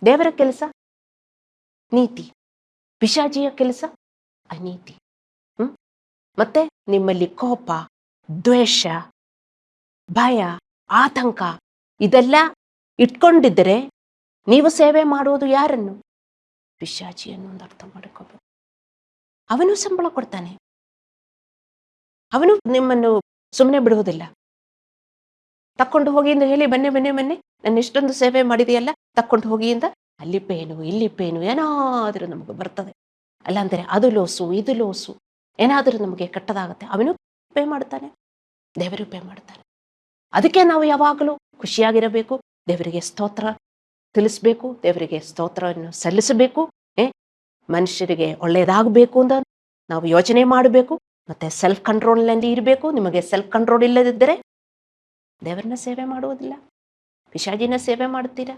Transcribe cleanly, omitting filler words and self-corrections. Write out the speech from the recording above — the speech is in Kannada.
ದೇವರ ಕೆಲಸ ನೀತಿ, ಪಿಶಾಚಿಯ ಕೆಲಸ ಅನೀತಿ. ಮತ್ತೆ ನಿಮ್ಮಲ್ಲಿ ಕೋಪ, ದ್ವೇಷ, ಭಯ, ಆತಂಕ ಇದೆಲ್ಲ ಇಟ್ಕೊಂಡಿದ್ದರೆ ನೀವು ಸೇವೆ ಮಾಡುವುದು ಯಾರನ್ನು? ಪಿಶಾಚಿಯನ್ನು ಒಂದು ಅರ್ಥ ಮಾಡಿಕೋಬೇಕು. ಅವನು ಸಂಬಳ ಕೊಡ್ತಾನೆ, ಅವನು ನಿಮ್ಮನ್ನು ಸುಮ್ಮನೆ ಬಿಡುವುದಿಲ್ಲ. ತಕ್ಕೊಂಡು ಹೋಗಿ ಎಂದು ಹೇಳಿ ಬನ್ನಿ ಬನ್ನಿ ಬನ್ನಿ, ನನ್ನ ಇಷ್ಟೊಂದು ಸೇವೆ ಮಾಡಿದೆಯಲ್ಲ ತಕ್ಕೊಂಡು ಹೋಗಿ ಅಂತ ಅಲ್ಲಿ ಪೇನು ಇಲ್ಲಿ ಪೇನು ಏನಾದರೂ ನಮಗೆ ಬರ್ತದೆ. ಅಲ್ಲಾಂದರೆ ಅದು ಲೋಸು ಇದು ಲೋಸು ಏನಾದರೂ ನಮಗೆ ಕೆಟ್ಟದಾಗುತ್ತೆ. ಅವನು ಪೇ ಮಾಡ್ತಾನೆ, ದೇವರು ಪೇ ಮಾಡ್ತಾನೆ. ಅದಕ್ಕೆ ನಾವು ಯಾವಾಗಲೂ ಖುಷಿಯಾಗಿರಬೇಕು, ದೇವರಿಗೆ ಸ್ತೋತ್ರ ತಿಳಿಸ್ಬೇಕು, ದೇವರಿಗೆ ಸ್ತೋತ್ರವನ್ನು ಸಲ್ಲಿಸಬೇಕು. ಮನುಷ್ಯರಿಗೆ ಒಳ್ಳೆಯದಾಗಬೇಕು ಅಂತ ನಾವು ಯೋಚನೆ ಮಾಡಬೇಕು. ಮತ್ತೆ ಸೆಲ್ಫ್ ಕಂಟ್ರೋಲ್ನಲ್ಲಿ ಇರಬೇಕು. ನಿಮಗೆ ಸೆಲ್ಫ್ ಕಂಟ್ರೋಲ್ ಇಲ್ಲದಿದ್ದರೆ ದೇವರನ್ನ ಸೇವೆ ಮಾಡುವುದಿಲ್ಲ, ಪಿಶಾಚಿನ ಸೇವೆ ಮಾಡ್ತೀರಾ.